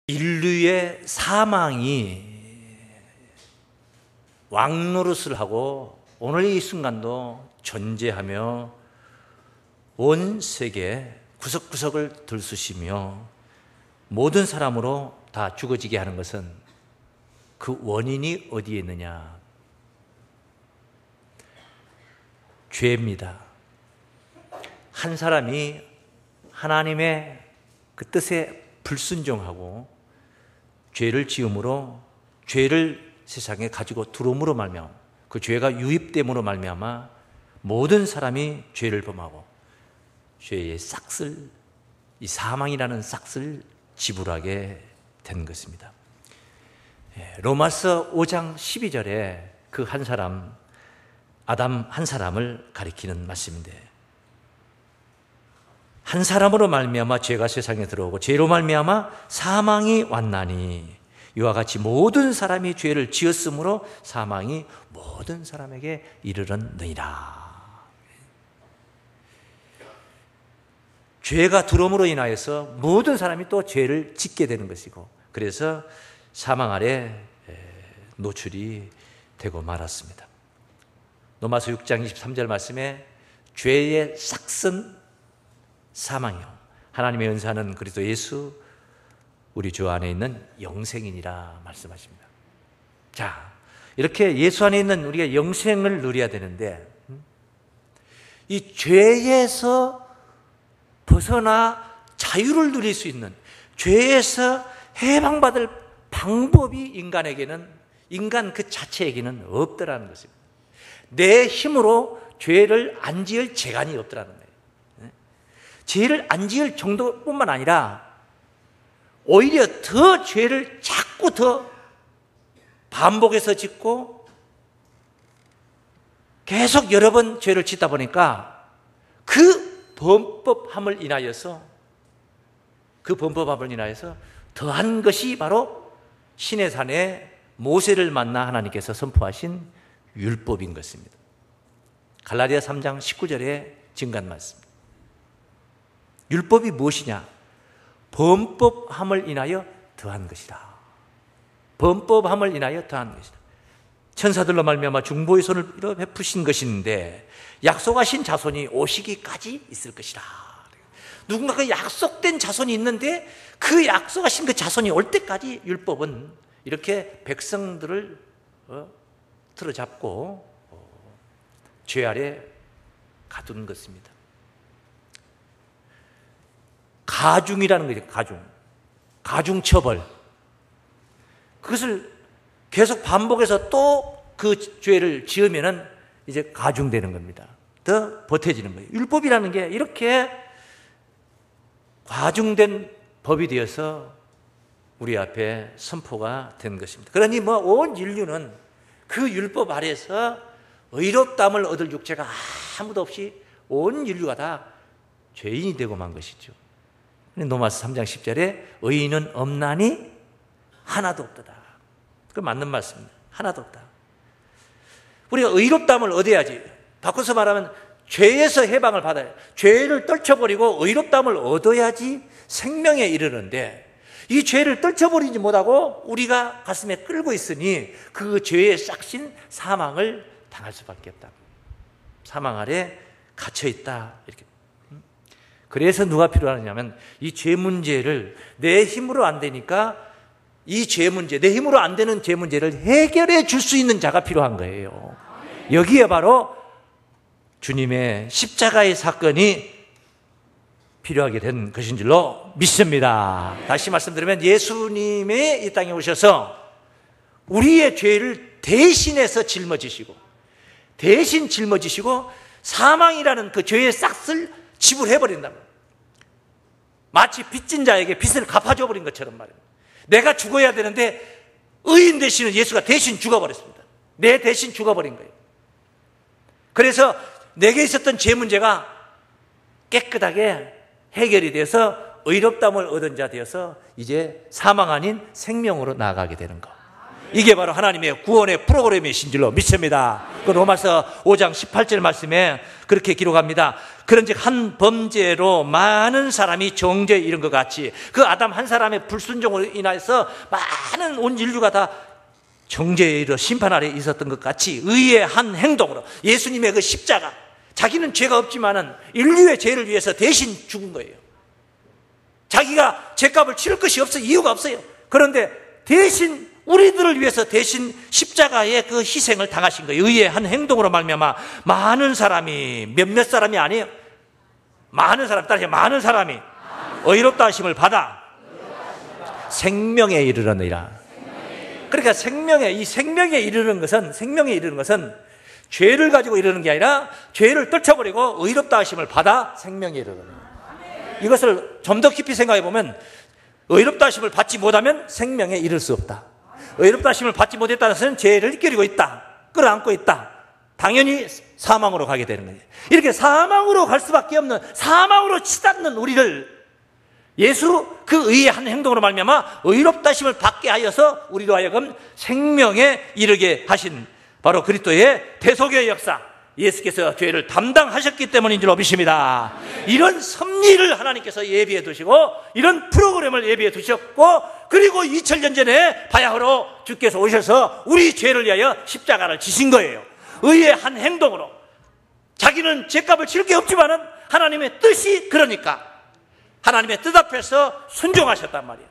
인류의 사망이 왕노릇을 하고 오늘 이 순간도 존재하며 온 세계 구석구석을 들쑤시며 모든 사람으로 다 죽어지게 하는 것은 그 원인이 어디에 있느냐? 죄입니다. 한 사람이 하나님의 그 뜻에 불순종하고 죄를 지음으로 죄를 세상에 가지고 들어옴으로 말미암아 그 죄가 유입됨으로 말미암아 모든 사람이 죄를 범하고 죄의 싹을, 이 사망이라는 싹을 지불하게 된 것입니다. 로마서 5장 12절에 그 한 사람, 아담 한 사람을 가리키는 말씀인데, 한 사람으로 말미암아 죄가 세상에 들어오고 죄로 말미암아 사망이 왔나니 이와 같이 모든 사람이 죄를 지었으므로 사망이 모든 사람에게 이르렀느니라. 죄가 들어옴으로 인하여서 모든 사람이 또 죄를 짓게 되는 것이고, 그래서 사망 아래 노출이 되고 말았습니다. 로마서 6장 23절 말씀에 죄의 싹은 사망이요 하나님의 은사는 그리스도 예수 우리 주 안에 있는 영생이니라 말씀하십니다. 자, 이렇게 예수 안에 있는 우리가 영생을 누려야 되는데, 이 죄에서 벗어나 자유를 누릴 수 있는, 죄에서 해방받을 방법이 인간 그 자체에게는 없더라는 것입니다. 내 힘으로 죄를 안 지을 재간이 없더라는 거예요. 죄를 안 지을 정도뿐만 아니라 오히려 더 죄를 자꾸 더 반복해서 짓고 계속 여러 번 죄를 짓다 보니까 그 범법함을 인하여서 더한 것이 바로 시내 산에 모세를 만나 하나님께서 선포하신 율법인 것입니다. 갈라디아 3장 19절에 증거한 말씀. 율법이 무엇이냐? 범법함을 인하여 더한 것이다. 범법함을 인하여 더한 것이다. 천사들로 말미암아 중보의 손을 베푸신 것인데 약속하신 자손이 오시기까지 있을 것이다. 누군가 그 약속된 자손이 있는데 그 약속하신 그 자손이 올 때까지 율법은 이렇게 백성들을 틀어잡고 죄 아래 가둔 것입니다. 가중이라는 거죠. 가중처벌. 그것을 계속 반복해서 또 그 죄를 지으면은 이제 가중되는 겁니다. 더 보태지는 거예요. 율법이라는 게 이렇게 과중된 법이 되어서 우리 앞에 선포가 된 것입니다. 그러니 온 인류는 그 율법 아래에서 의롭다함을 얻을 육체가 아무도 없이 온 인류가 다 죄인이 되고 만 것이죠. 로마서 3장 10절에 의인은 없나니 하나도 없도다. 그 맞는 말씀입니다. 하나도 없다. 우리가 의롭다함을 얻어야지. 바꿔서 말하면 죄에서 해방을 받아야, 죄를 떨쳐버리고 의롭다함을 얻어야지 생명에 이르는데, 이 죄를 떨쳐버리지 못하고 우리가 가슴에 끌고 있으니 그 죄의 싹신 사망을 당할 수밖에 없다. 사망 아래 갇혀있다. 이렇게. 그래서 누가 필요하냐면 이 죄 문제를 내 힘으로 안 되니까 이 죄 문제, 내 힘으로 안 되는 죄 문제를 해결해 줄 수 있는 자가 필요한 거예요. 여기에 바로 주님의 십자가의 사건이 필요하게 된 것인 줄로 믿습니다. 다시 말씀드리면 예수님이 이 땅에 오셔서 우리의 죄를 대신해서 짊어지시고 사망이라는 그 죄의 싹을 지불해버린다는 거예요. 마치 빚진 자에게 빚을 갚아줘 버린 것처럼 말입니다. 내가 죽어야 되는데 의인 되시는 예수가 대신 죽어버렸습니다. 내 대신 죽어버린 거예요. 그래서 내게 있었던 죄 문제가 깨끗하게 해결이 돼서 의롭다함을 얻은 자 되어서 이제 사망 아닌 생명으로 나아가게 되는 거. 이게 바로 하나님의 구원의 프로그램이신 줄로 믿습니다. 그 로마서 5장 18절 말씀에 그렇게 기록합니다. 그런즉 한 범죄로 많은 사람이 정죄에 이른 것 같이 그 아담 한 사람의 불순종으로 인하여서 많은 온 인류가 다 정죄에 이르러 심판 아래 있었던 것 같이 의의 한 행동으로 예수님의 그 십자가, 자기는 죄가 없지만은 인류의 죄를 위해서 대신 죽은 거예요. 자기가 죄값을 치를 것이 없어요. 이유가 없어요. 그런데 대신 우리들을 위해서 대신 십자가의 그 희생을 당하신 거예요. 의의 한 행동으로 말미암아 많은 사람이, 몇몇 사람이 아니에요. 많은 사람, 따라서 많은 사람이 의롭다 하심을 받아 생명에 이르러니라. 그러니까 이 생명에 이르는 것은 죄를 가지고 이르는 게 아니라 죄를 떨쳐버리고 의롭다 하심을 받아 생명에 이르는. 이것을 좀 더 깊이 생각해 보면 의롭다 하심을 받지 못하면 생명에 이를 수 없다. 의롭다 하심을 받지 못했다는 것은 죄를 이끌고 있다, 끌어안고 있다. 당연히 사망으로 가게 되는 거예요. 이렇게 사망으로 갈 수밖에 없는, 사망으로 치닫는 우리를 예수 그 의의 한 행동으로 말미암아 의롭다 하심을 받게 하여서 우리로 하여금 생명에 이르게 하신 바로 그리스도의 대속의 역사, 예수께서 죄를 담당하셨기 때문인 줄로 믿습니다. 이런 섭리를 하나님께서 예비해 두시고 이런 프로그램을 예비해 두셨고, 그리고 2000년 전에 바야흐로 주께서 오셔서 우리 죄를 위하여 십자가를 지신 거예요. 의의 한 행동으로. 자기는 죄값을 칠 게 없지만은 하나님의 뜻이 그러니까 하나님의 뜻 앞에서 순종하셨단 말이에요.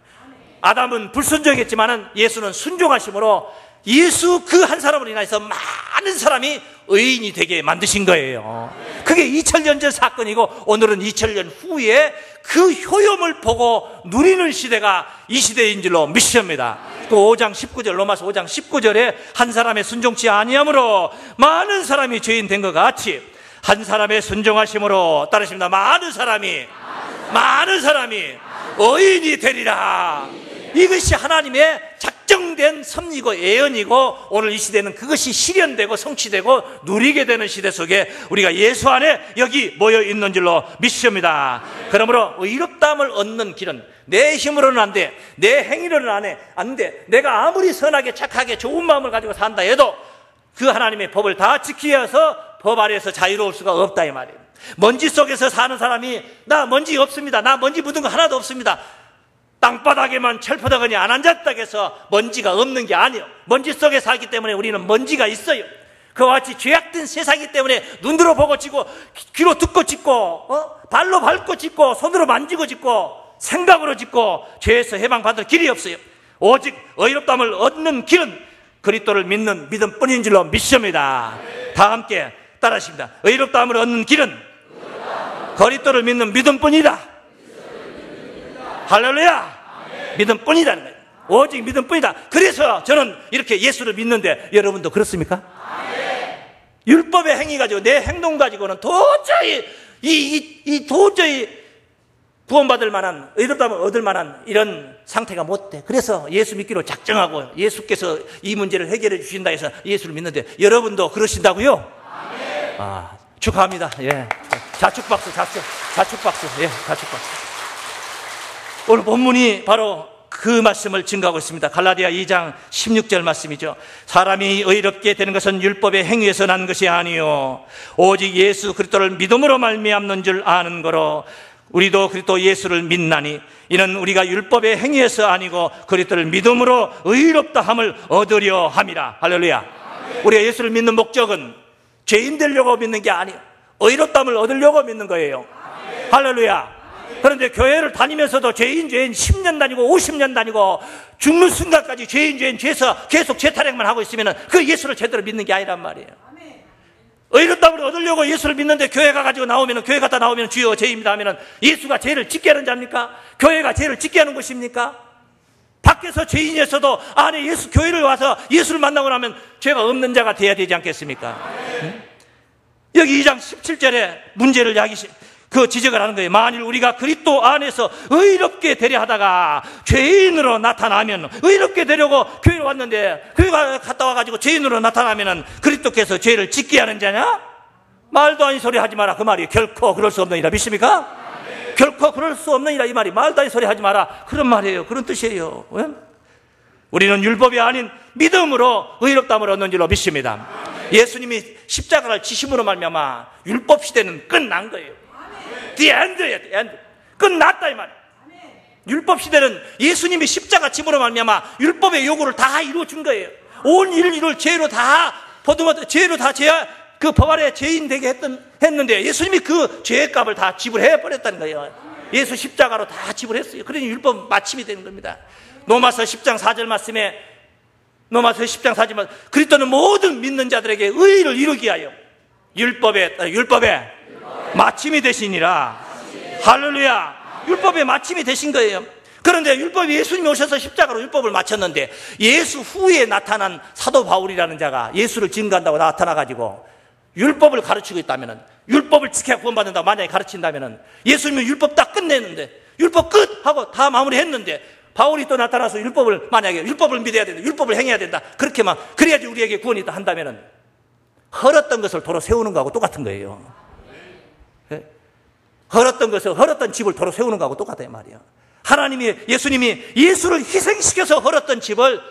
아담은 불순종했지만은 예수는 순종하심으로 예수 그 한 사람으로 인해서 많은 사람이 의인이 되게 만드신 거예요. 그게 2000년 전 사건이고 오늘은 2000년 후에 그 효용을 보고 누리는 시대가 이 시대인 줄로 믿습니다. 그 5장 19절, 로마서 5장 19절에 한 사람의 순종치 아니함으로 많은 사람이 죄인 된 것 같이 한 사람의 순종하심으로, 따르십니다, 많은 사람이 의인이 되리라. 이것이 하나님의 작정된 섭리고 예언이고, 오늘 이 시대는 그것이 실현되고 성취되고 누리게 되는 시대 속에 우리가 예수 안에 여기 모여 있는 줄로 믿습니다. 그러므로 의롭다함을 얻는 길은 내 힘으로는 안 돼, 내 행위로는 안 돼. 내가 아무리 선하게 착하게 좋은 마음을 가지고 산다 해도 그 하나님의 법을 다 지키기 위해서 법 아래에서 자유로울 수가 없다 이 말이에요. 먼지 속에서 사는 사람이 나 먼지 없습니다, 나 먼지 묻은 거 하나도 없습니다, 땅바닥에만 철푸덕하니 안 앉았다 해서 먼지가 없는 게 아니에요. 먼지 속에 살기 때문에 우리는 먼지가 있어요. 그와 같이 죄악된 세상이기 때문에 눈으로 보고 짖고 귀로 듣고 짖고 발로 밟고 짖고 손으로 만지고 짖고 생각으로 짖고 죄에서 해방받을 길이 없어요. 오직 의롭다함을 얻는 길은 그리스도를 믿는 믿음뿐인 줄로 믿습니다. 다 함께 따라하십니다. 의롭다함을 얻는 길은 그리스도를 믿는 믿음뿐이다. 할렐루야. 믿음뿐이라는 거예요. 오직 믿음뿐이다. 그래서 저는 이렇게 예수를 믿는데, 여러분도 그렇습니까? 율법의 행위 가지고, 내 행동 가지고는 도저히 도저히 구원받을 만한, 의롭다함을 얻을 만한 이런 상태가 못 돼. 그래서 예수 믿기로 작정하고 예수께서 이 문제를 해결해 주신다 해서 예수를 믿는데, 여러분도 그러신다고요? 축하합니다. 예. 자축박수. 예, 자축박수. 오늘 본문이 바로 그 말씀을 증거하고 있습니다. 갈라디아 2장 16절 말씀이죠. 사람이 의롭게 되는 것은 율법의 행위에서 난 것이 아니요 오직 예수 그리스도를 믿음으로 말미암는 줄 아는 거로 우리도 그리스도 예수를 믿나니 이는 우리가 율법의 행위에서 아니고 그리스도를 믿음으로 의롭다함을 얻으려 함이라. 할렐루야. 우리가 예수를 믿는 목적은 죄인 되려고 믿는 게 아니에요. 의롭다함을 얻으려고 믿는 거예요. 할렐루야. 그런데 교회를 다니면서도 죄인 10년 다니고 50년 다니고 죽는 순간까지 죄인 죄에서 계속 죄타령만 하고 있으면 그 예수를 제대로 믿는 게 아니란 말이에요. 의롭다함을 얻으려고 예수를 믿는데 교회 가가지고 교회 갔다 나오면 주여 죄입니다 하면은 예수가 죄를 짓게 하는 자입니까? 교회가 죄를 짓게 하는 것입니까? 밖에서 죄인이었어도 안에 교회를 와서 예수를 만나고 나면 죄가 없는 자가 돼야 되지 않겠습니까? 여기 2장 17절에 문제를 지적을 하는 거예요. 만일 우리가 그리스도 안에서 의롭게 되려 하다가 죄인으로 나타나면, 의롭게 되려고 교회에 왔는데 교회 갔다 와가지고 죄인으로 나타나면은 그리스도께서 죄를 짓게 하는 자냐? 말도 아닌 소리 하지 마라 그 말이에요. 결코 그럴 수 없느니라. 믿습니까? 결코 그럴 수 없느니라 이 말이 말도 아닌 소리 하지 마라 그런 말이에요. 그런 뜻이에요. 우리는 율법이 아닌 믿음으로 의롭다함을 얻는 줄로 믿습니다. 예수님이 십자가를 지심으로 말미암아 율법 시대는 끝난 거예요. The end예요. The end. 끝났다 이 말이에요. 율법 시대는 예수님이 십자가 짐으로 말미암아 율법의 요구를 다 이루어 준 거예요. 온 인류를 죄로 다 죄로 다 그 법 아래 죄인 되게 했는데 예수님이 그 죄의 값을 다 지불해 버렸다는 거예요. 예수 십자가로 다 지불했어요. 그러니 율법 마침이 되는 겁니다. 로마서 10장 4절 말씀에 로마서 10장 4절 말씀 그리스도는 모든 믿는 자들에게 의의를 이루기 위하여 율법의 마침이 되시니라. 할렐루야. 율법의 마침이 되신 거예요. 그런데 율법이 예수님이 오셔서 십자가로 율법을 마쳤는데 예수 후에 나타난 사도 바울이라는 자가 예수를 증거한다고 나타나가지고 율법을 가르치고 있다면 율법을 지켜야 구원받는다고 만약에 가르친다면 예수님은 율법 다 끝냈는데 율법 끝! 하고 다 마무리했는데 바울이 또 나타나서 만약에 율법을 믿어야 된다, 율법을 행해야 된다, 그렇게만 그래야지 우리에게 구원이 있다 한다면 헐었던 것을 도로 세우는 거하고 똑같은 거예요. 네? 헐었던 집을 도로 세우는 거하고 똑같아요 말이에요. 예수님이 예수를 희생시켜서 헐었던 집을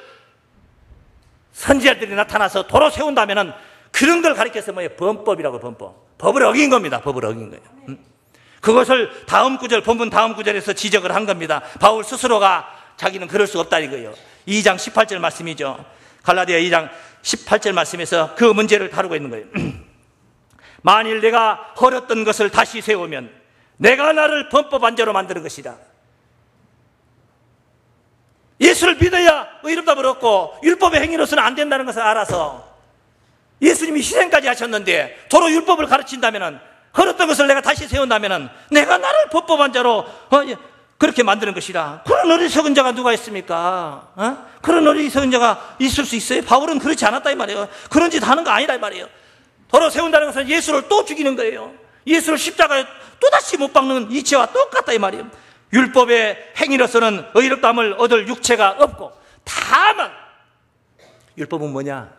선지자들이 나타나서 도로 세운다면 그런 걸 가리켜서 뭐예요? 범법이라고. 법을 어긴 겁니다. 법을 어긴 거예요. 그것을 본문 다음 구절에서 지적을 한 겁니다. 바울 스스로가 자기는 그럴 수 없다 이거예요. 2장 18절 말씀이죠. 갈라디아 2장 18절 말씀에서 그 문제를 다루고 있는 거예요. 만일 내가 헐었던 것을 다시 세우면 내가 나를 범법한 자로 만드는 것이다. 예수를 믿어야 의롭다함을 얻고 율법의 행위로서는 안 된다는 것을 알아서 예수님이 희생까지 하셨는데 도로 율법을 가르친다면 헐었던 것을 내가 다시 세운다면 내가 나를 범법한 자로 그렇게 만드는 것이다. 그런 어리석은 자가 누가 있습니까? 그런 어리석은 자가 있을 수 있어요? 바울은 그렇지 않았다 이 말이에요. 그런 짓 하는 거 아니다 이 말이에요. 도로 세운다는 것은 예수를 또 죽이는 거예요. 예수를 십자가에 또다시 못 박는 이치와 똑같다 이 말이에요. 율법의 행위로서는 의롭다함을 얻을 육체가 없고 다만 율법은 뭐냐?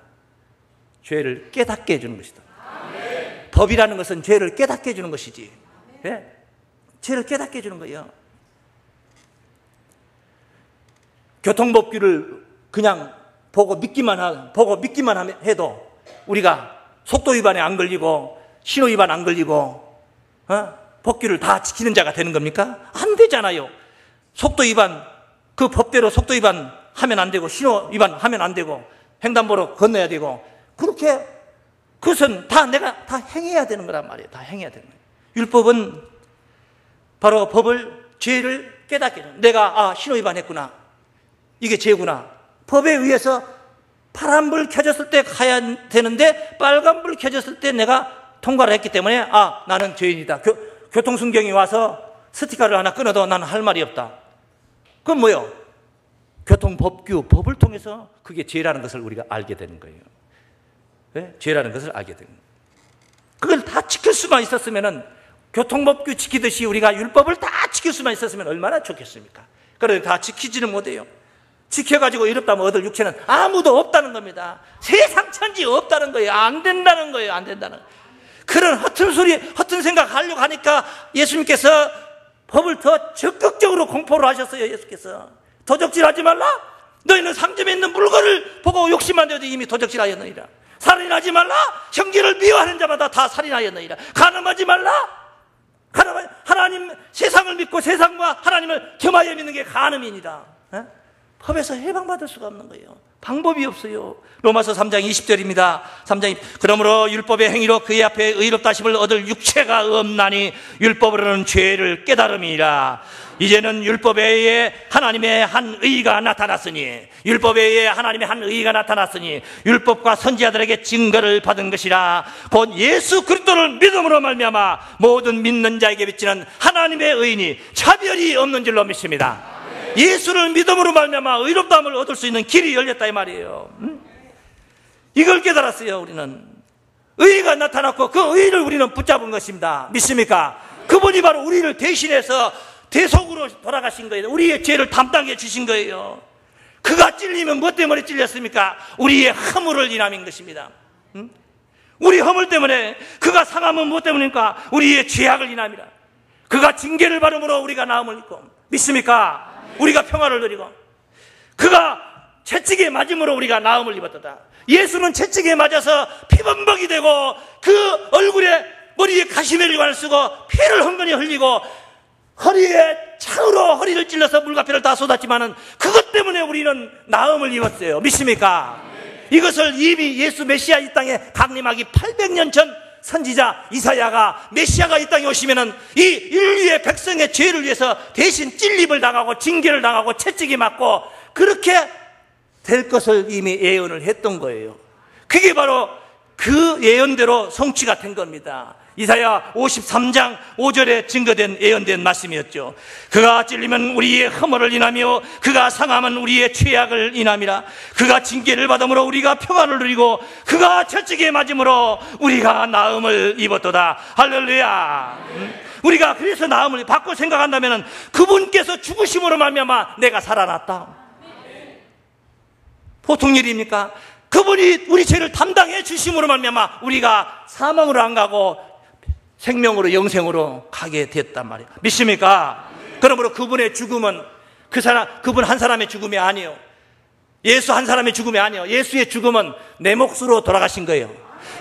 죄를 깨닫게 해주는 것이다. 아멘. 법이라는 것은 죄를 깨닫게 해주는 것이지. 네? 죄를 깨닫게 해주는 거예요. 교통법규를 그냥 보고 믿기만 해도 우리가 속도 위반에 안 걸리고 신호 위반 안 걸리고 법규를 다 지키는 자가 되는 겁니까? 안 되잖아요. 속도 위반, 그 법대로 속도 위반 하면 안 되고 신호 위반 하면 안 되고 횡단보도 건너야 되고 그렇게 그것은 다 내가 다 행해야 되는 거란 말이에요. 다 행해야 되는 거예요. 율법은 바로 죄를 깨닫게 해요. 내가 신호 위반했구나. 이게 죄구나. 법에 의해서 파란불 켜졌을 때 가야 되는데 빨간불 켜졌을 때 내가 통과를 했기 때문에 나는 죄인이다. 교통순경이 와서 스티커를 하나 끊어도 나는 할 말이 없다. 그건 뭐예요? 교통법규, 법을 통해서 그게 죄라는 것을 우리가 알게 되는 거예요. 네? 죄라는 것을 알게 되는 거예요. 그걸 다 지킬 수만 있었으면 교통법규 지키듯이 우리가 율법을 다 지킬 수만 있었으면 얼마나 좋겠습니까? 그런데 다 지키지는 못해요. 지켜가지고 의롭다면 얻을 육체는 아무도 없다는 겁니다. 세상 천지 없다는 거예요. 안 된다는 거예요. 안 된다는 거예요. 그런 허튼 생각 하려고 하니까 예수님께서 법을 더 적극적으로 공포를 하셨어요. 예수께서 도적질하지 말라. 너희는 상점에 있는 물건을 보고 욕심만 내어도 이미 도적질하였느니라. 살인하지 말라. 형제를 미워하는 자마다 다 살인하였느니라. 간음하지 말라. 하나님 세상을 믿고 세상과 하나님을 겸하여 믿는 게 간음이니라. 법에서 해방받을 수가 없는 거예요. 방법이 없어요. 로마서 3장 20절입니다. 3장 그러므로 율법의 행위로 그의 앞에 의롭다심을 얻을 육체가 없나니 율법으로는 죄를 깨달음이라. 이제는 율법 외에 하나님의 한 의가 나타났으니 율법과 선지자들에게 증거를 받은 것이라. 곧 예수 그리스도를 믿음으로 말미암아 모든 믿는 자에게 비치는 하나님의 의인이 차별이 없는 줄로 믿습니다. 예수를 믿음으로 말미암아 의롭다함을 얻을 수 있는 길이 열렸다 이 말이에요. 이걸 깨달았어요. 우리는 의가 나타났고 그 의를 우리는 붙잡은 것입니다. 믿습니까? 그분이 바로 우리를 대신해서 대속으로 돌아가신 거예요. 우리의 죄를 담당해 주신 거예요. 그가 찔리면 뭐 때문에 찔렸습니까? 우리의 허물을 인함인 것입니다. 우리 허물 때문에, 그가 상함은 뭐 때문입니까? 우리의 죄악을 인함이라. 그가 징계를 받음으로 우리가 나음을 입고, 믿습니까? 우리가 평화를 누리고, 그가 채찍에 맞음으로 우리가 나음을 입었도다. 예수는 채찍에 맞아서 피범벅이 되고 그 얼굴에 머리에 가시멜리관을 쓰고 피를 흥건히 흘리고 허리에 창으로 허리를 찔러서 물과 피를 다 쏟았지만은 그것 때문에 우리는 나음을 입었어요. 믿습니까? 이것을 이미 예수 메시아 이 땅에 강림하기 800년 전 선지자 이사야가 메시아가 이 땅에 오시면은 이 인류의 백성의 죄를 위해서 대신 찔림을 당하고 징계를 당하고 채찍이 맞고 그렇게 될 것을 이미 예언을 했던 거예요. 그게 바로 그 예언대로 성취가 된 겁니다. 이사야 53장 5절에 증거된 예언된 말씀이었죠. 그가 찔리면 우리의 허물을 인하며 그가 상함은 우리의 죄악을 인함이라. 그가 징계를 받음으로 우리가 평안을 누리고 그가 채찍에 맞음으로 우리가 나음을 입었도다. 할렐루야. 우리가 그래서 나음을 받고 생각한다면 그분께서 죽으심으로 말미암아 내가 살아났다. 보통 일입니까? 그분이 우리 죄를 담당해 주심으로 말미암아 우리가 사망으로 안 가고 생명으로 영생으로 가게 됐단 말이에요. 믿습니까? 그러므로 그분의 죽음은 그분 한 사람의 죽음이 아니에요. 예수 한 사람의 죽음이 아니에요. 예수의 죽음은 내 몫으로 돌아가신 거예요.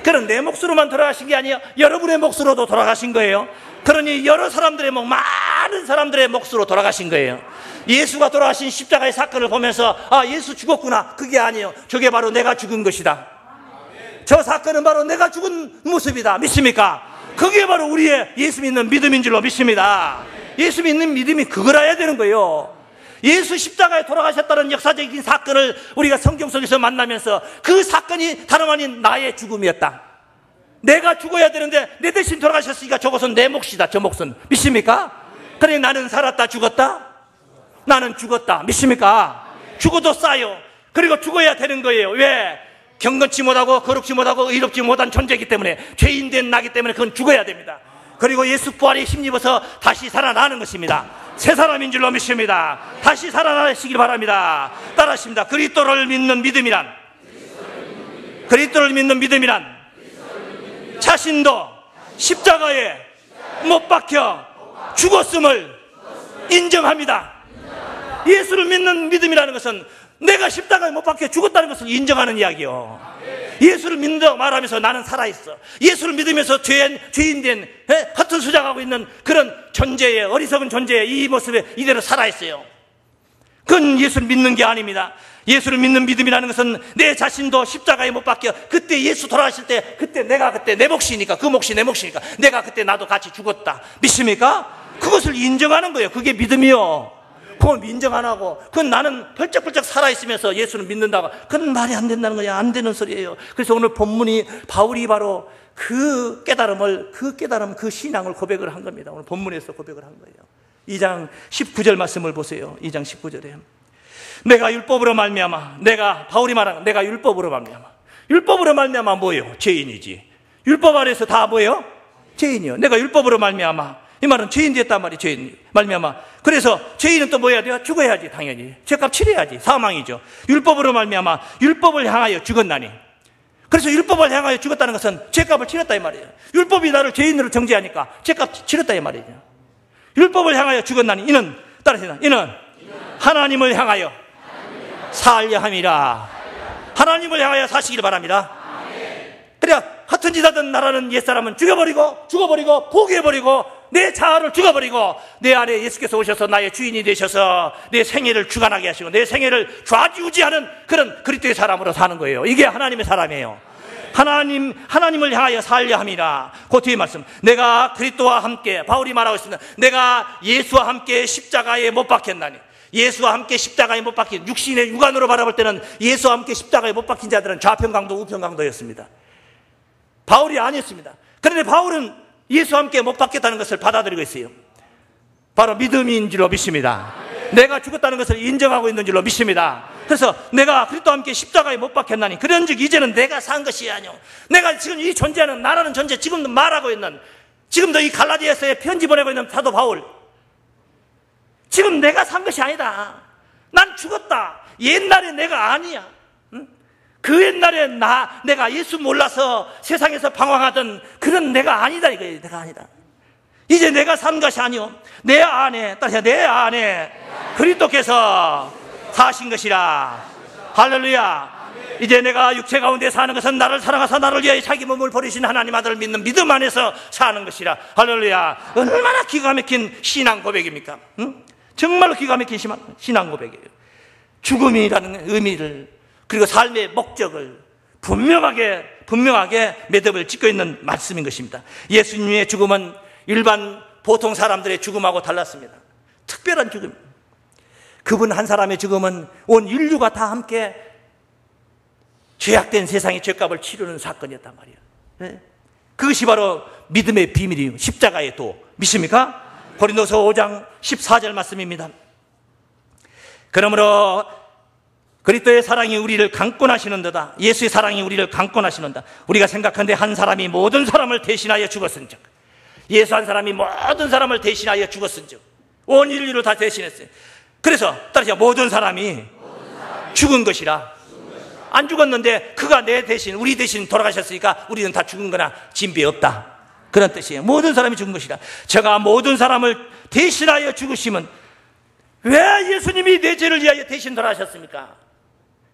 그럼 내 몫으로만 돌아가신 게 아니에요. 여러분의 몫으로도 돌아가신 거예요. 그러니 여러 사람들의 몫, 많은 사람들의 몫으로 돌아가신 거예요. 예수가 돌아가신 십자가의 사건을 보면서 아, 예수 죽었구나. 그게 아니에요. 저게 바로 내가 죽은 것이다. 저 사건은 바로 내가 죽은 모습이다. 믿습니까? 그게 바로 우리의 예수 믿는 믿음인 줄로 믿습니다. 예수 믿는 믿음이 그거라야 되는 거예요. 예수 십자가에 돌아가셨다는 역사적인 사건을 우리가 성경 속에서 만나면서 그 사건이 다름 아닌 나의 죽음이었다. 내가 죽어야 되는데 내 대신 돌아가셨으니까 저것은 내 몫이다. 저 몫은. 믿습니까? 그래 나는 살았다 죽었다? 나는 죽었다. 믿습니까? 죽어도 싸요. 그리고 죽어야 되는 거예요. 왜? 경건치 못하고 거룩지 못하고 의롭지 못한 존재이기 때문에 죄인된 나기 때문에 그건 죽어야 됩니다. 그리고 예수 부활에 힘입어서 다시 살아나는 것입니다. 새 사람인 줄로 믿습니다. 다시 살아나시길 바랍니다. 따라하십니다. 그리스도를 믿는 믿음이란 자신도 십자가에 못 박혀 죽었음을 인정합니다. 예수를 믿는 믿음이라는 것은 내가 십자가에 못 박혀 죽었다는 것을 인정하는 이야기요. 예수를 믿는다고 말하면서 나는 살아있어. 예수를 믿으면서 죄인된 허튼 수장하고 있는 그런 존재의 어리석은 존재의 이 모습에 이대로 살아있어요. 그건 예수를 믿는 게 아닙니다. 예수를 믿는 믿음이라는 것은 내 자신도 십자가에 못 박혀 그때 예수 돌아가실 때 그때 내가 그때 내 몫이니까 그 몫이 내 몫이니까 내가 그때 나도 같이 죽었다. 믿습니까? 그것을 인정하는 거예요. 그게 믿음이요. 그건 인정 안 하고 그건 나는 펄쩍펄쩍 살아있으면서 예수를 믿는다고 그건 말이 안 된다는 거야. 안 되는 소리예요. 그래서 오늘 본문이 바울이 바로 그 그 신앙을 고백을 한 겁니다. 오늘 본문에서 고백을 한 거예요. 2장 19절 말씀을 보세요. 2장 19절에 내가 율법으로 말미암아 바울이 말하는 내가 율법으로 말미암아 뭐예요? 죄인이지. 율법 아래서 다 뭐예요? 죄인이요. 내가 율법으로 말미암아 이 말은 죄인 됐단 말이에요. 죄인 말미암아. 그래서 죄인은 또 뭐 해야 돼요? 죽어야지. 당연히 죄값 치러야지. 사망이죠. 율법으로 말미암아 율법을 향하여 죽었나니. 그래서 율법을 향하여 죽었다는 것은 죄값을 치렀다 이 말이에요. 율법이 나를 죄인으로 정죄하니까 죄값 치렀다 이 말이에요. 율법을 향하여 죽었나니 이는 따라서 이는 하나님을 향하여 살려 함이라. 하나님을 향하여 사시길 바랍니다. 그래야 같은 짓 하던 나라는 옛사람은 죽어버리고 포기해버리고 내 자아를 죽어버리고 내 안에 예수께서 오셔서 나의 주인이 되셔서 내 생애를 주관하게 하시고 내 생애를 좌지우지하는 그런 그리스도의 사람으로 사는 거예요. 이게 하나님의 사람이에요. 하나님을 향하여 살려 함이라. 그 뒤에 말씀 내가 그리스도와 함께 바울이 말하고 있습니다. 내가 예수와 함께 십자가에 못 박혔나니. 예수와 함께 십자가에 못 박힌 육신의 육안으로 바라볼 때는 예수와 함께 십자가에 못 박힌 자들은 좌편강도 우편강도였습니다. 바울이 아니었습니다. 그런데 바울은 예수와 함께 못 박혔다는 것을 받아들이고 있어요. 바로 믿음인 줄로 믿습니다. 내가 죽었다는 것을 인정하고 있는 줄로 믿습니다. 그래서 내가 그리스도와 함께 십자가에 못 박혔나니 그런즉 이제는 내가 산 것이 아니오. 내가 지금 이 존재하는 나라는 존재 지금도 말하고 있는 지금도 이 갈라디아서에 편지 보내고 있는 사도 바울 지금 내가 산 것이 아니다. 난 죽었다. 옛날에 내가 아니야. 그 옛날에 내가 예수 몰라서 세상에서 방황하던 그런 내가 아니다 이거예요. 내가 아니다. 이제 내가 산 것이 아니오. 내 안에 그리스도께서 사신 것이라. 할렐루야. 이제 내가 육체 가운데 사는 것은 나를 사랑하사 나를 위하여 자기 몸을 버리신 하나님 아들을 믿는 믿음 안에서 사는 것이라. 할렐루야. 얼마나 기가 막힌 신앙 고백입니까? 응? 정말로 기가 막힌 신앙 고백이에요. 죽음이라는 의미를, 그리고 삶의 목적을 분명하게 매듭을 짓고 있는 말씀인 것입니다. 예수님의 죽음은 일반 보통 사람들의 죽음하고 달랐습니다. 특별한 죽음. 그분 한 사람의 죽음은 온 인류가 다 함께 죄악된 세상의 죄값을 치르는 사건이었단 말이에요. 네? 그것이 바로 믿음의 비밀이에요. 십자가의 도. 믿습니까? 고린도서 5장 14절 말씀입니다. 그러므로 그리스도의 사랑이 우리를 강권하시는도다. 예수의 사랑이 우리를 강권하시는다. 우리가 생각한데 한 사람이 모든 사람을 대신하여 죽었은즉, 예수 한 사람이 모든 사람을 대신하여 죽었은즉, 온 인류를 다 대신했어요. 그래서 따라서 모든 사람이 죽은 것이라. 안 죽었는데 그가 내 대신, 우리 대신 돌아가셨으니까 우리는 다 죽은 거나 진비 없다. 그런 뜻이에요. 모든 사람이 죽은 것이라. 제가 모든 사람을 대신하여 죽으시면, 왜 예수님이 내 죄를 위하여 대신 돌아가셨습니까?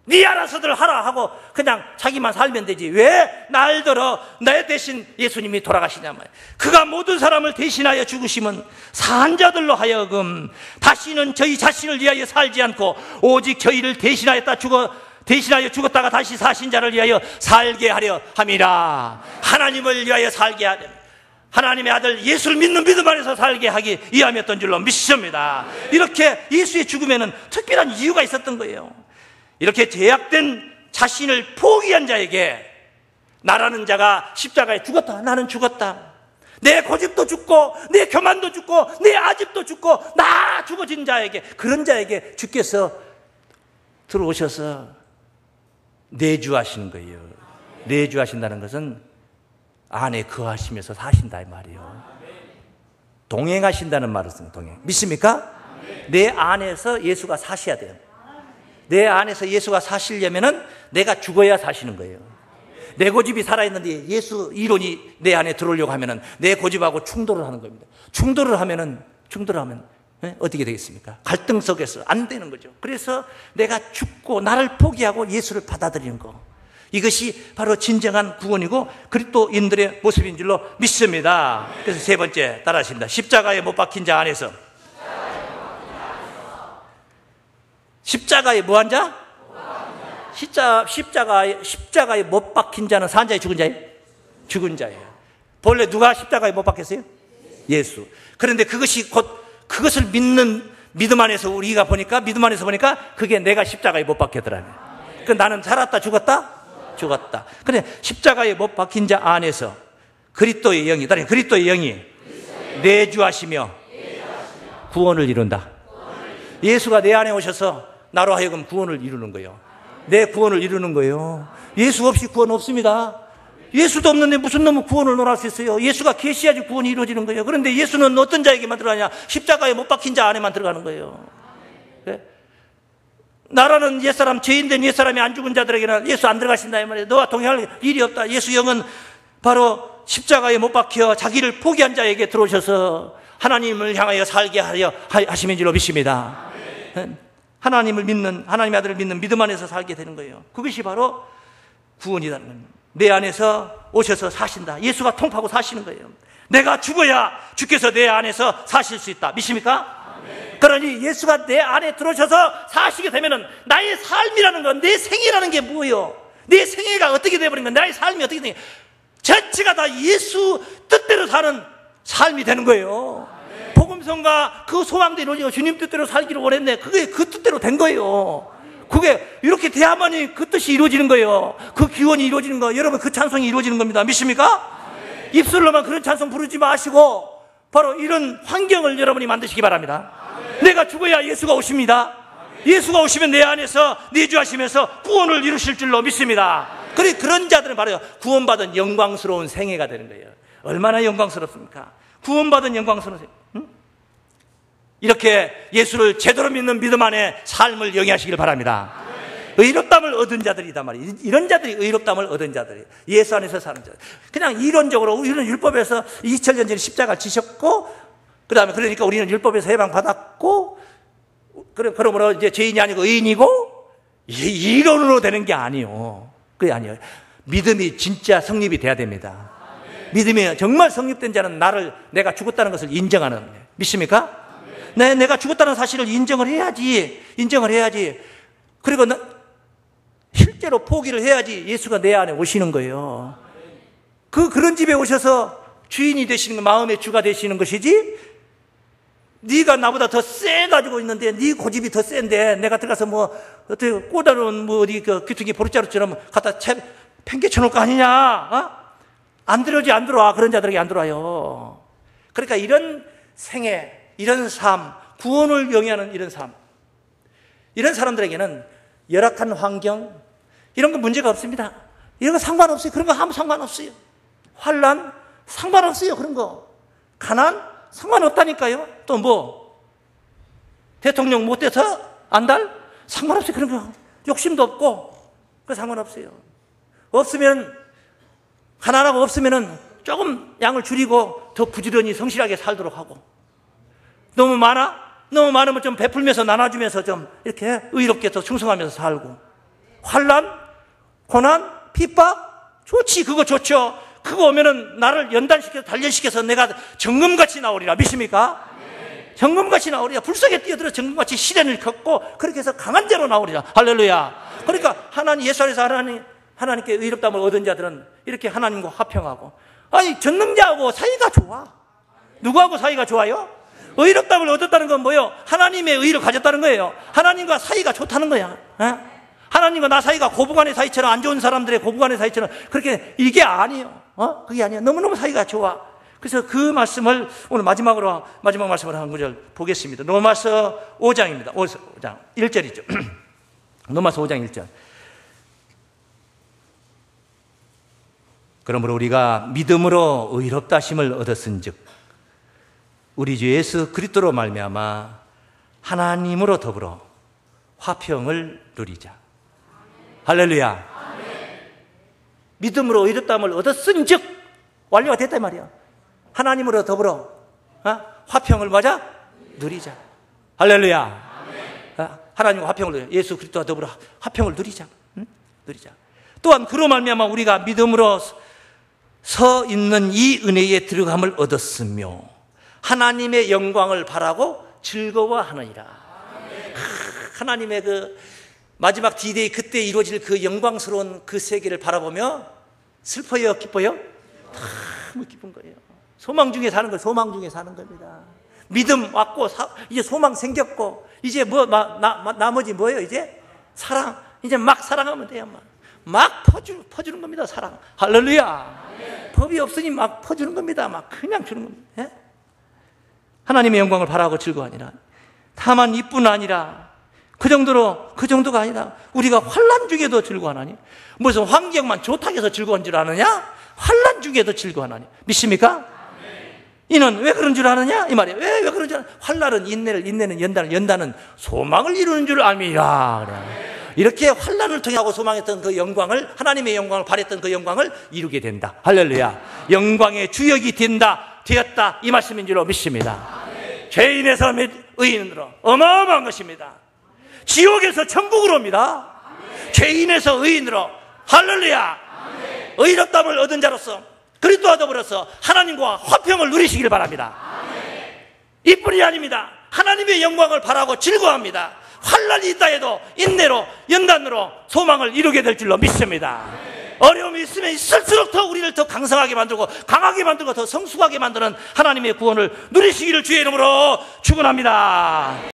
네 알아서들 하라 하고 그냥 자기만 살면 되지, 왜 날 들어 내 대신 예수님이 돌아가시냐 말이에요. 그가 모든 사람을 대신하여 죽으시면 산 자들로 하여금 다시는 저희 자신을 위하여 살지 않고 오직 저희를 대신하여 죽었다가 다시 사신 자를 위하여 살게 하려 함이라. 하나님을 위하여 살게 하려, 하나님의 아들 예수를 믿는 믿음 안에서 살게 하기 위함이었던 줄로 믿습니다. 이렇게 예수의 죽음에는 특별한 이유가 있었던 거예요. 이렇게 죄악된 자신을 포기한 자에게 나라는 자가 십자가에 죽었다. 나는 죽었다. 내 고집도 죽고 내 교만도 죽고 내 아집도 죽고 나 죽어진 자에게, 그런 자에게 주께서 들어오셔서 내주하시는 거예요. 내주하신다는 것은 안에 거하시면서 사신다 이 말이에요. 동행하신다는 말을 씁니다. 동행. 믿습니까? 내 안에서 예수가 사셔야 돼요. 내 안에서 예수가 사시려면은 내가 죽어야 사시는 거예요. 내 고집이 살아있는데 예수 이론이 내 안에 들어오려고 하면은 내 고집하고 충돌을 하는 겁니다. 충돌을 하면 어떻게 되겠습니까? 갈등 속에서 안 되는 거죠. 그래서 내가 죽고 나를 포기하고 예수를 받아들이는 거, 이것이 바로 진정한 구원이고 그리스도인들의 모습인 줄로 믿습니다. 그래서 세 번째 따라하십니다. 십자가에 못 박힌 자 안에서. 십자가에 뭐한 자? 십자가에 못 박힌 자는 산 자예요, 죽은 자예요? 죽은 자예요. 본래 누가 십자가에 못 박혔어요? 예수. 그런데 그것이 곧 그것을 믿는 믿음 안에서 우리가 보니까, 믿음 안에서 보니까 그게 내가 십자가에 못 박혔더라고요. 그 나는 살았다 죽었다? 죽었다. 그래, 십자가에 못 박힌 자 안에서 그리스도의 영이 내주하시며 구원을 이룬다. 예수가 내 안에 오셔서 나로 하여금 구원을 이루는 거예요. 내 구원을 이루는 거예요. 예수 없이 구원 없습니다. 예수도 없는데 무슨 놈은 구원을 논할 수 있어요? 예수가 계시야지 구원이 이루어지는 거예요. 그런데 예수는 어떤 자에게만 들어가냐? 십자가에 못 박힌 자 안에만 들어가는 거예요. 그래? 나라는 옛사람, 죄인된 옛사람이 안 죽은 자들에게는 예수 안 들어가신다 이 말이에요. 너와 동행할 일이 없다. 예수 영은 바로 십자가에 못 박혀 자기를 포기한 자에게 들어오셔서 하나님을 향하여 살게 하려 하시는 줄로 믿습니다. 하나님의 아들을 믿는 믿음 안에서 살게 되는 거예요. 그것이 바로 구원이라는 겁니다. 내 안에서 오셔서 사신다. 예수가 통파하고 사시는 거예요. 내가 죽어야 주께서 내 안에서 사실 수 있다. 믿습니까? 그러니 예수가 내 안에 들어오셔서 사시게 되면은 나의 삶이라는 건, 내 생애라는 게 뭐예요? 내 생애가 어떻게 되어버린 건, 나의 삶이 어떻게 되는 거예요? 전체가 다 예수 뜻대로 사는 삶이 되는 거예요. 복음성과 그 소망대로 이루어지고 주님 뜻대로 살기를 원했네. 그게 그 뜻대로 된 거예요. 그게 이렇게 돼야만이 그 뜻이 이루어지는 거예요. 그 기원이 이루어지는 거, 여러분 그 찬송이 이루어지는 겁니다. 믿습니까? 입술로만 그런 찬송 부르지 마시고 바로 이런 환경을 여러분이 만드시기 바랍니다. 내가 죽어야 예수가 오십니다. 예수가 오시면 내 안에서 내주하시면서 구원을 이루실 줄로 믿습니다. 그런 자들은 바로 구원받은 영광스러운 생애가 되는 거예요. 얼마나 영광스럽습니까? 구원받은 영광스러운 생애. 이렇게 예수를 제대로 믿는 믿음 안에 삶을 영위하시길 바랍니다. 의롭담을 얻은 자들이단 말이에요. 이런 자들이 의롭담을 얻은 자들이에요. 예수 안에서 사는 자들. 그냥 이론적으로 우리는 율법에서 2000년 전에 십자가를 지셨고, 그러니까 우리는 율법에서 해방받았고, 그러므로 이제 죄인이 아니고 의인이고, 이론으로 되는 게 아니에요. 그게 아니에요. 믿음이 진짜 성립이 돼야 됩니다. 믿음이 정말 성립된 자는 내가 죽었다는 것을 인정하는 거예요. 믿습니까? 내가 죽었다는 사실을 인정을 해야지. 그리고 실제로 포기를 해야지 예수가 내 안에 오시는 거예요. 그런 집에 오셔서 주인이 되시는 거, 마음의 주가 되시는 것이지, 네가 나보다 더 세가지고 있는데, 네 고집이 더 센데, 내가 들어가서 어떻게 꼬다로운 어디 귀퉁이 보릿자루처럼 갖다 팽개쳐 놓을 거 아니냐? 안 들어와. 그런 자들에게 안 들어와요. 그러니까 이런 생애, 이런 삶, 구원을 영위하는 이런 삶, 이런 사람들에게는 열악한 환경, 이런 거 문제가 없습니다. 이런 거 상관없어요. 그런 거 아무 상관없어요. 환난 상관없어요. 그런 거. 가난 상관없다니까요. 또 대통령 못 돼서 안달 상관없어요. 그런 거 욕심도 없고 그 상관없어요. 없으면, 가난하고 없으면은 조금 양을 줄이고 더 부지런히 성실하게 살도록 하고, 너무 많으면 좀 베풀면서 나눠주면서 좀 이렇게 의롭게 더 충성하면서 살고, 환난, 고난, 핍박 좋지. 그거 좋죠. 그거 오면은 나를 단련시켜서 내가 정금같이 나오리라. 믿습니까? 정금같이 나오리라. 불속에 뛰어들어 정금같이 시련을 겪고 그렇게 해서 강한 자로 나오리라. 할렐루야. 그러니까 예수 안에서 하나님께 의롭다함을 얻은 자들은 이렇게 하나님과 화평하고, 전능자하고 사이가 좋아. 누구하고 사이가 좋아요? 의롭다함을 얻었다는 건 뭐예요? 하나님의 의를 가졌다는 거예요. 하나님과 사이가 좋다는 거야. 하나님과 나 사이가 고부간의 사이처럼, 안 좋은 사람들의 고부간의 사이처럼 그렇게, 이게 아니에요. 그게 아니에요. 너무너무 사이가 좋아. 그래서 그 말씀을 오늘 마지막 말씀을 한 구절 보겠습니다. 로마서 5장입니다. 5장 1절이죠. 로마서 5장 1절. 그러므로 우리가 믿음으로 의롭다 하심을 얻었은즉 우리 주 예수 그리스도로 말미암아 하나님으로 더불어 화평을 누리자. 할렐루야. 믿음으로 의롭다함을 얻었은즉 완료가 됐단 말이야. 하나님으로 더불어 화평을 누리자. 할렐루야. 하나님과 화평을 누리자. 예수 그리스도와 더불어 화평을 누리자. 누리자. 또한 그로 말미암아 우리가 믿음으로 서 있는 이 은혜에 들어감을 얻었으며 하나님의 영광을 바라고 즐거워하느니라. 하나님의 그 마지막 D-Day 그때 이루어질 그 영광스러운 그 세계를 바라보며 슬퍼요, 기뻐요? 너무 기쁜 거예요. 소망 중에 사는 거예요. 소망 중에 사는 겁니다. 믿음 왔고 이제 소망 생겼고 이제 나머지 뭐예요? 이제 사랑. 이제 막 사랑하면 돼요. 막 퍼주는 겁니다. 사랑. 할렐루야. 법이 없으니 막 퍼주는 겁니다. 막 그냥 주는 겁니다. 예? 하나님의 영광을 바라고 즐거워하니라. 다만 이뿐 아니라 그 정도가 아니라 우리가 환난 중에도 즐거워하나니? 무슨 환경만 좋다고 해서 즐거운 줄 아느냐? 환난 중에도 즐거워하나니? 믿습니까? 이는 왜 그런 줄 아느냐? 이 말이에요. 왜 그런 줄 아느냐? 환난은 인내는 연단은 소망을 이루는 줄 알미라. 그래. 이렇게 환난을 통해 하고 소망했던 그 영광을, 하나님의 영광을 바랬던 그 영광을 이루게 된다. 할렐루야. 영광의 주역이 되었다. 이 말씀인 줄로 믿습니다. 죄인에서 의인으로 어마어마한 것입니다. 지옥에서 천국으로 옵니다. 죄인에서 의인으로. 할렐루야. 의롭다함을 얻은 자로서 그리스도와 더불어서 하나님과 화평을 누리시길 바랍니다. 이뿐이 아닙니다. 하나님의 영광을 바라고 즐거워합니다. 환난이 있다 해도 인내로 연단으로 소망을 이루게 될 줄로 믿습니다. 어려움이 있으면 있을수록 더 우리를 더 강성하게 만들고 강하게 만들고 더 성숙하게 만드는 하나님의 구원을 누리시기를 주의 이름으로 축원합니다.